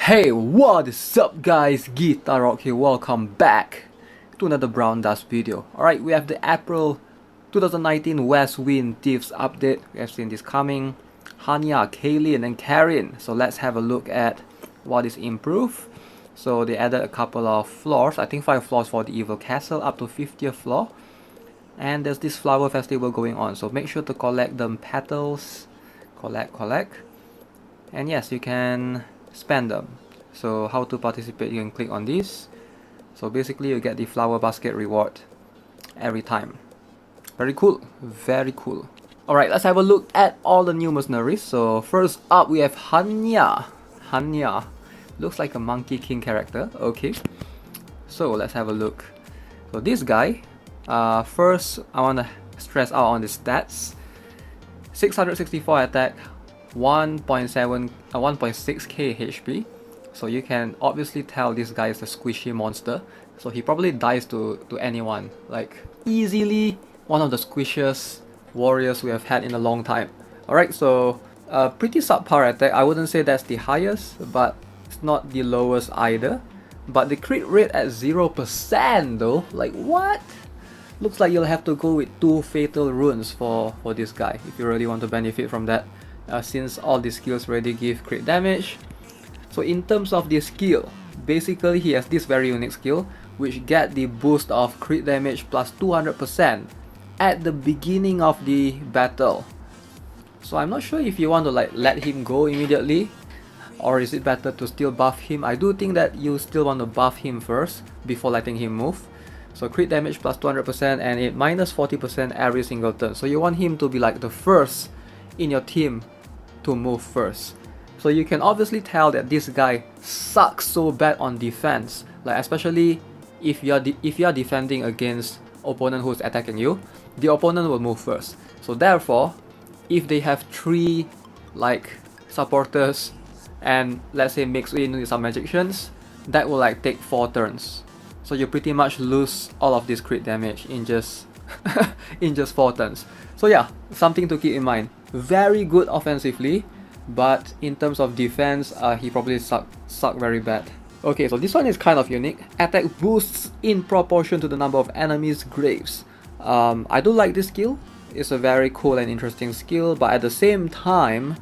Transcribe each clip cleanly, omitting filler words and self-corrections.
Hey, what is up guys, Guitar Rock here, welcome back to another Brown Dust video. Alright, we have the April 2019 Wind Thieves update. We have seen this coming. Hanya, Kaylin and Carrion. So let's have a look at what is improved. So they added a couple of floors, I think 5 floors for the Evil Castle up to 50th floor. And there's this flower festival going on, so make sure to collect them petals. Collect. And yes, you can spend them. So how to participate, you can click on this. So basically you get the flower basket reward every time. Very cool, very cool. Alright, let's have a look at all the new mercenaries. So first up we have Hanya. Looks like a Monkey King character. Okay, so let's have a look. So this guy, first I want to stress out on the stats. 664 attack, 1.6k HP. So you can obviously tell this guy is a squishy monster. So he probably dies to anyone. Like easily one of the squishiest warriors we have had in a long time. Alright, so pretty subpar attack. I wouldn't say that's the highest, but it's not the lowest either. But the crit rate at 0% though, like what? Looks like you'll have to go with 2 fatal runes for this guy if you really want to benefit from that. Since all the skills already give crit damage. So in terms of the skill, basically he has this very unique skill which get the boost of crit damage plus 200% at the beginning of the battle. So I'm not sure if you want to like let him go immediately, or is it better to still buff him. I do think that you still want to buff him first before letting him move. So crit damage plus 200% and it minus 40% every single turn. So you want him to be like the first in your team to move first. So you can obviously tell that this guy sucks so bad on defense, like especially if you are defending against opponent who's attacking you, the opponent will move first. So therefore, if they have 3 like supporters and let's say mix in with some magicians, that will like take 4 turns. So you pretty much lose all of this crit damage in just in just 4 turns. So yeah, something to keep in mind. Very good offensively, but in terms of defense, he probably suck very bad. Okay, so this one is kind of unique. Attack boosts in proportion to the number of enemies' graves. I do like this skill. It's a very cool and interesting skill, but at the same time,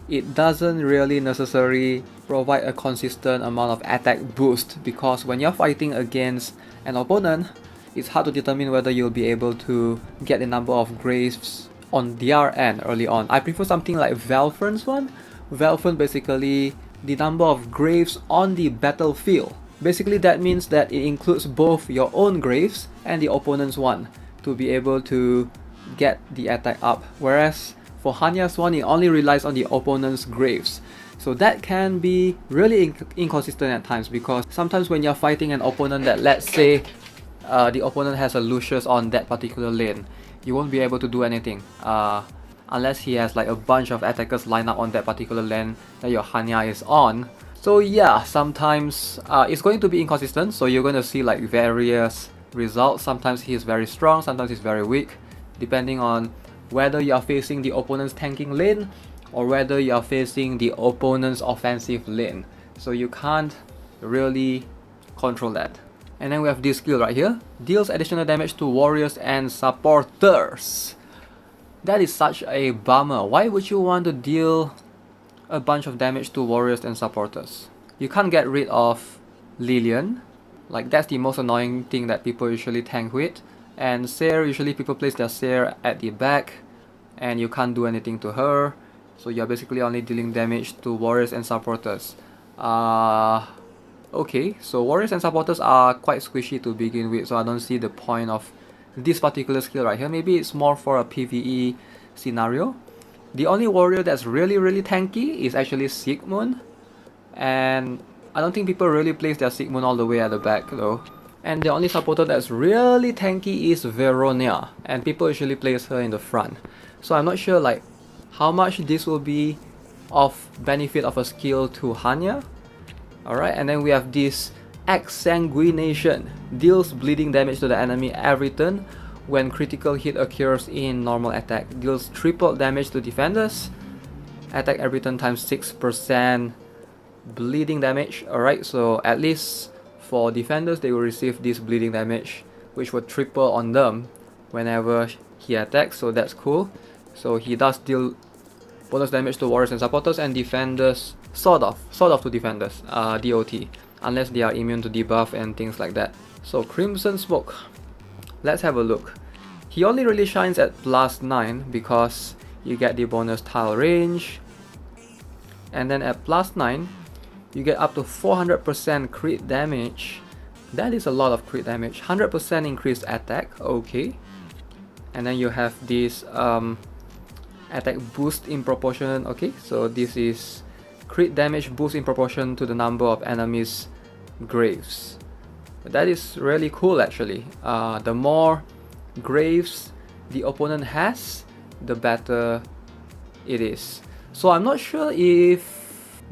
it doesn't really necessarily provide a consistent amount of attack boost, because when you're fighting against an opponent, it's hard to determine whether you'll be able to get the number of graves on their end early on. I prefer something like Valfern's one. Valfern basically the number of graves on the battlefield. Basically that means that it includes both your own graves and the opponent's one to be able to get the attack up. Whereas for Hanya's one, it only relies on the opponent's graves. So that can be really inconsistent at times, because sometimes when you're fighting an opponent that, let's say the opponent has a Lucius on that particular lane, you won't be able to do anything unless he has like a bunch of attackers lined up on that particular lane that your Hanya is on. So yeah, sometimes it's going to be inconsistent, so you're going to see like various results. Sometimes he is very strong, sometimes he's very weak, depending on whether you are facing the opponent's tanking lane or whether you are facing the opponent's offensive lane. So you can't really control that. And then we have this skill right here. Deals additional damage to warriors and supporters. That is such a bummer. Why would you want to deal a bunch of damage to warriors and supporters? You can't get rid of Lillian. Like that's the most annoying thing that people usually tank with. And Seer, usually people place their Seer at the back and you can't do anything to her. So you're basically only dealing damage to warriors and supporters. Okay, so warriors and supporters are quite squishy to begin with, so I don't see the point of this particular skill right here. Maybe it's more for a PvE scenario. The only warrior that's really tanky is actually Sigmund, and I don't think people really place their Sigmund all the way at the back though. And the only supporter that's really tanky is Veronia, and people usually place her in the front. So I'm not sure like how much this will be of benefit of a skill to Hanya. Alright, and then we have this Exsanguination. Deals bleeding damage to the enemy every turn when critical hit occurs in normal attack. Deals triple damage to defenders. Attack every turn times 6% bleeding damage. Alright, so at least for defenders, they will receive this bleeding damage, which will triple on them whenever he attacks, so that's cool. So he does deal bonus damage to warriors and supporters, and defenders, sort of to defenders, DOT, unless they are immune to debuff and things like that. So Crimson Smoke, let's have a look. He only really shines at +9 because you get the bonus tile range, and then at +9 you get up to 400% crit damage. That is a lot of crit damage. 100% increased attack, okay. And then you have this attack boost in proportion, okay. So this is crit damage boost in proportion to the number of enemies' graves. That is really cool actually. The more graves the opponent has, the better it is. So I'm not sure if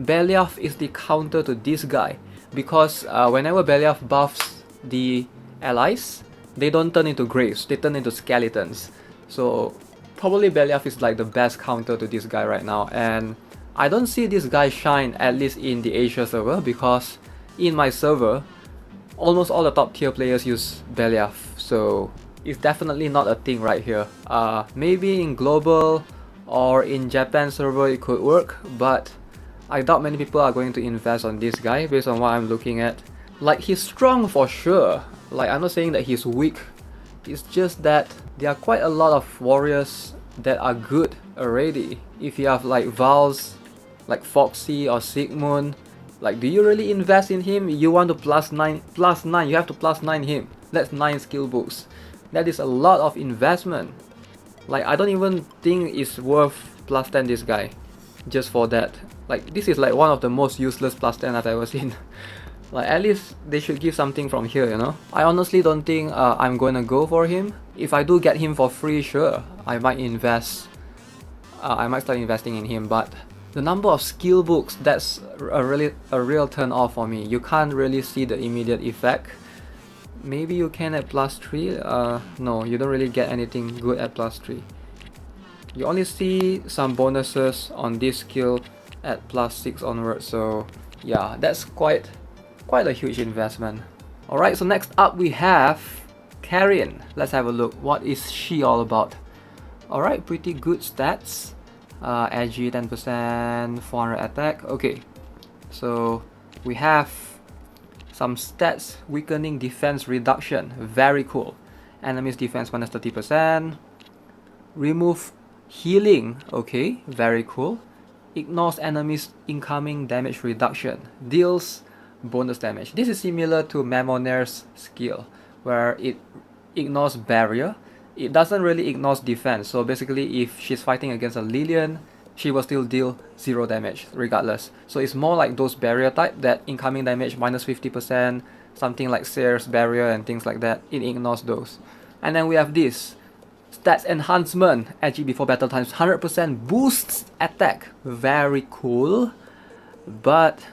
Beliaf is the counter to this guy, because whenever Beliaf buffs the allies, they don't turn into graves, they turn into skeletons. So probably Beliaf is like the best counter to this guy right now, and I don't see this guy shine, at least in the Asia server, because in my server almost all the top tier players use Beliaf, so it's definitely not a thing right here. Maybe in global or in Japan server it could work, but I doubt many people are going to invest on this guy based on what I'm looking at. Like, he's strong for sure, like I'm not saying that he's weak, it's just that there are quite a lot of warriors that are good already. If you have like Vals, like Foxy or Sigmund, like do you really invest in him? You want to +9, you have to +9 him. That's 9 skill books. That is a lot of investment. Like, I don't even think it's worth +10 this guy just for that. Like, this is like one of the most useless +10 I've ever seen. Like, at least they should give something from here, you know. I honestly don't think I'm gonna go for him. If I do get him for free, sure, I might invest. I might start investing in him, but the number of skill books, that's a real turn off for me. You can't really see the immediate effect. Maybe you can at +3. No, you don't really get anything good at +3. You only see some bonuses on this skill at +6 onwards, so yeah, that's quite a huge investment. Alright, so next up we have Carrion. Let's have a look. What is she all about? Alright, pretty good stats. Edgy 10%, 400 attack. Okay, so we have some stats. Weakening defense reduction, very cool. Enemies defense minus 30%. Remove healing, okay, very cool. Ignores enemies incoming damage reduction, deals bonus damage. This is similar to Memonaire's skill, where it ignores barrier. It doesn't really ignore defense, so basically if she's fighting against a Lilian, she will still deal 0 damage regardless. So it's more like those barrier type, that incoming damage minus 50%, something like Sear's barrier and things like that, it ignores those. And then we have this stats enhancement, edgy before battle times 100% boosts attack, very cool, but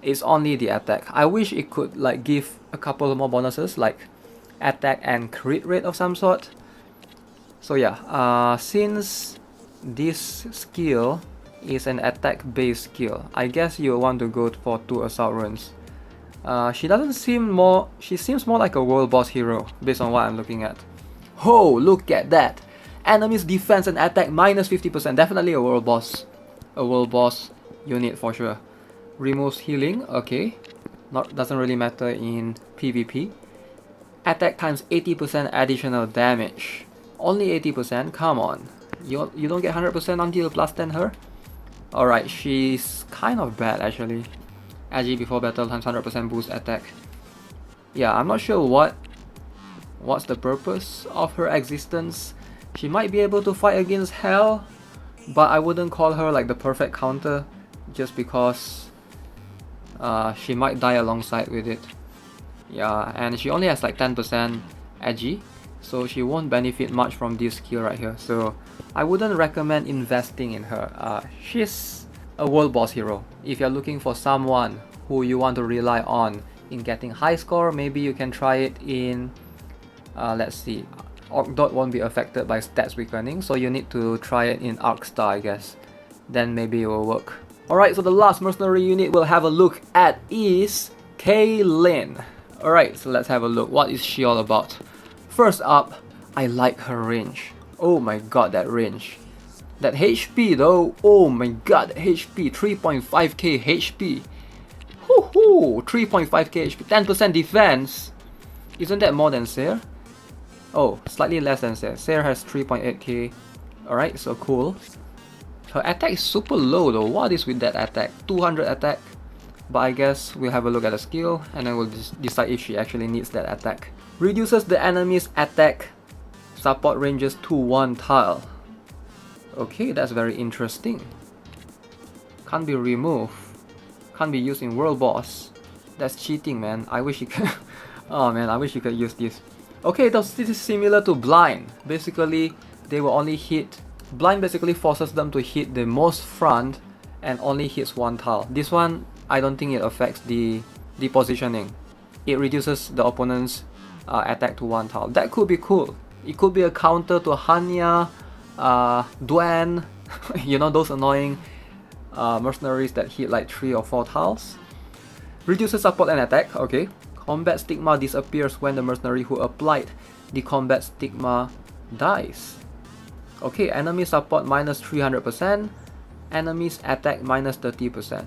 it's only the attack. I wish it could like give a couple more bonuses like attack and crit rate of some sort. So yeah, since this skill is an attack based skill, I guess you want to go for 2 assault runes. She seems more like a world boss hero based on what I'm looking at. Oh, look at that! Enemies defense and attack minus 50%, definitely a world boss. A world boss unit for sure. Removes healing, okay. Doesn't really matter in PvP. Attack times 80% additional damage. Only 80%? Come on. You don't get 100% until you +10 her? Alright, she's kind of bad actually. Edgy before battle times 100% boost attack. Yeah, I'm not sure what's the purpose of her existence. She might be able to fight against Hell, but I wouldn't call her like the perfect counter just because she might die alongside with it. Yeah, and she only has like 10% edgy, so she won't benefit much from this skill right here. So I wouldn't recommend investing in her. She's a world boss hero. If you're looking for someone who you want to rely on in getting high score, maybe you can try it in let's see, Orc Dot won't be affected by stats weakening, so you need to try it in Arc Star, I guess. Then maybe it will work. Alright, so the last mercenary unit we'll have a look at is Kaylynn. Alright, so let's have a look. What is she all about? First up, I like her range. Oh my god, that range. That HP though, oh my god, that HP, 3.5k HP. Woohoo, 3.5k HP, 10% defense. Isn't that more than Seer? Oh, slightly less than Seer. Seer has 3.8k. Alright, so cool. Her attack is super low though. What is with that attack? 200 attack. But I guess we'll have a look at the skill and then we'll decide if she actually needs that attack. Reduces the enemy's attack support ranges to 1 tile. Okay, that's very interesting. Can't be removed. Can't be used in world boss. That's cheating, man. I wish you could. Oh man, I wish you could use this. Okay, this is similar to blind. Basically, they will only hit. Blind basically forces them to hit the most front and only hits 1 tile. This one, I don't think it affects the positioning. It reduces the opponent's attack to 1 tile. That could be cool. It could be a counter to Hanya, Duen, you know, those annoying mercenaries that hit like 3 or 4 tiles. Reduces support and attack, okay. Combat stigma disappears when the mercenary who applied the combat stigma dies. Okay, enemy support minus 300%, enemy's attack minus 30%.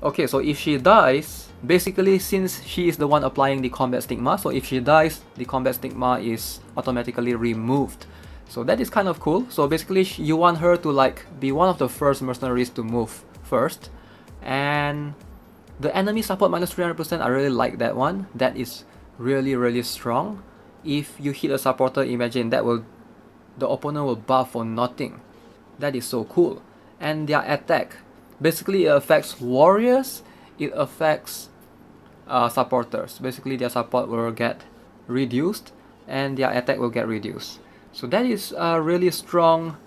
Okay, so if she dies, basically since she is the one applying the combat stigma, so if she dies, the combat stigma is automatically removed. So that is kind of cool. So basically you want her to like be one of the first mercenaries to move first. And the enemy support minus 300%, I really like that one. That is really strong. If you hit a supporter, imagine that the opponent will buff for nothing. That is so cool. And their attack, basically it affects warriors, it affects supporters. Basically their support will get reduced and their attack will get reduced. So that is a really strong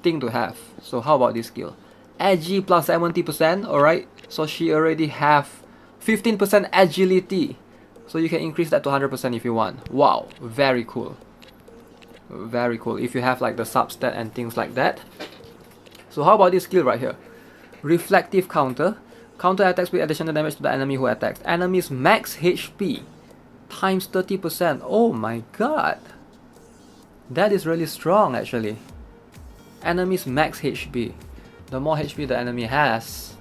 thing to have. So how about this skill? Edgy plus 70%, alright. So she already have 15% agility. So you can increase that to 100% if you want. Wow, very cool. Very cool. If you have like the substat and things like that. So how about this skill right here? Reflective counter. Counter attacks with additional damage to the enemy who attacks. Enemy's max HP times 30%. Oh my god. That is really strong actually. Enemy's max HP. The more HP the enemy has,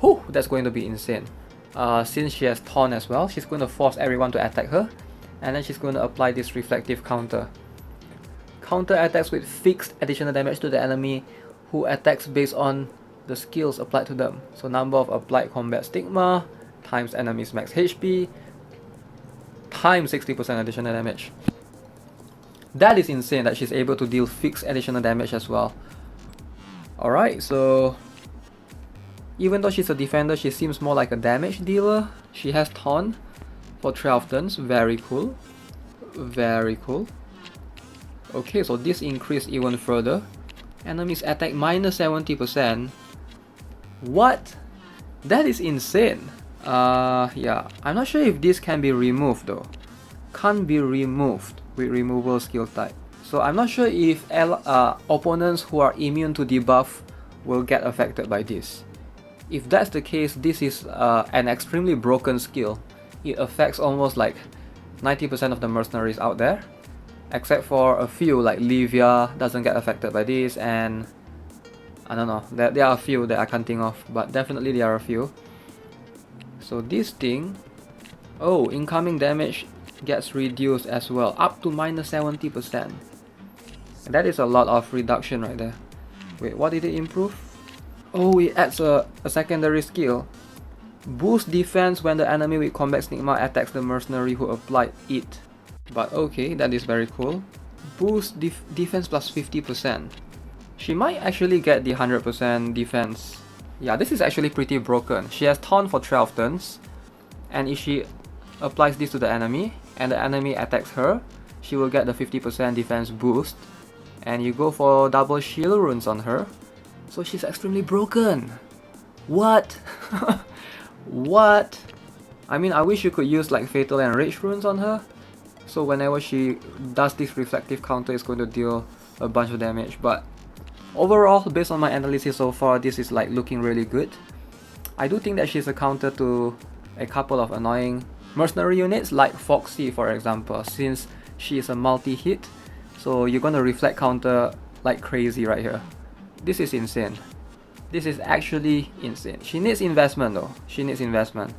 whew, that's going to be insane. Since she has Taunt as well, she's going to force everyone to attack her. And then she's going to apply this reflective counter. Counter attacks with fixed additional damage to the enemy who attacks based on the skills applied to them. So number of applied combat stigma times enemy's max HP times 60% additional damage. That is insane that she's able to deal fixed additional damage as well. Alright, so even though she's a defender, she seems more like a damage dealer. She has Taunt for 12 turns. Very cool. Very cool. Okay, so this increased even further. Enemy's attack minus 70%. What? That is insane. Yeah, I'm not sure if this can be removed though. Can't be removed with removal skill type. So I'm not sure if opponents who are immune to debuff will get affected by this. If that's the case, this is an extremely broken skill. It affects almost like 90% of the mercenaries out there. Except for a few like Livia doesn't get affected by this, and I don't know, there are a few that I can't think of, but definitely there are a few. So this thing, oh, incoming damage gets reduced as well, up to minus 70%. That is a lot of reduction right there. Wait, what did it improve? Oh, it adds a secondary skill. Boost defense when the enemy with combat stigma attacks the mercenary who applied it. But okay, that is very cool. Boost defense plus 50%. She might actually get the 100% defense. Yeah, this is actually pretty broken. She has Taunt for 12 turns. And if she applies this to the enemy, and the enemy attacks her, she will get the 50% defense boost. And you go for double shield runes on her. So she's extremely broken. What? What? I mean, I wish you could use like Fatal and Rage runes on her. So whenever she does this reflective counter, it's going to deal a bunch of damage. But Overall, based on my analysis so far, this is like looking really good. I do think that she's a counter to a couple of annoying mercenary units like Foxy, for example, since she is a multi-hit. So you're gonna reflect counter like crazy right here. This is insane. This is actually insane. She needs investment though. She needs investment.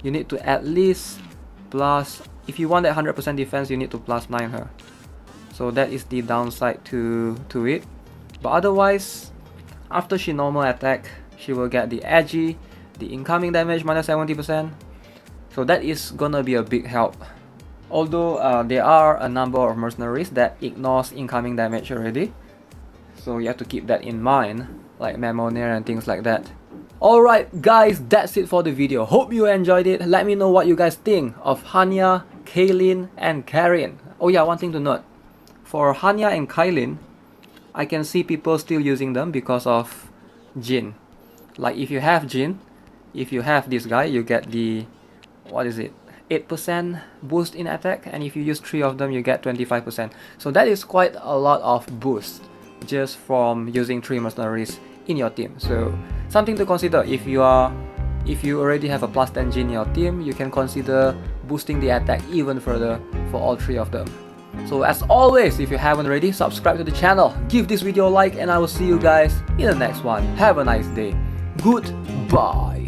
You need to at least plus, if you want that 100% defense, you need to plus 9 her. So that is the downside to it. But otherwise, after she normal attack, she will get the edgy, the incoming damage minus 70%. So that is gonna be a big help. Although there are a number of mercenaries that ignores incoming damage already. So you have to keep that in mind, like Mammonair and things like that. Alright guys, that's it for the video. Hope you enjoyed it. Let me know what you guys think of Hanya, Kaylin and Carrion. Oh yeah, one thing to note. For Hanya and Kaylin, I can see people still using them because of Jin. Like if you have Jin, if you have this guy, you get the, what is it, 8% boost in attack, and if you use 3 of them you get 25%. So that is quite a lot of boost just from using 3 mercenaries in your team. So something to consider. If you already have a plus 10 Jin in your team, you can consider boosting the attack even further for all 3 of them. So as always, if you haven't already, subscribe to the channel, give this video a like, and I will see you guys in the next one. Have a nice day. Goodbye.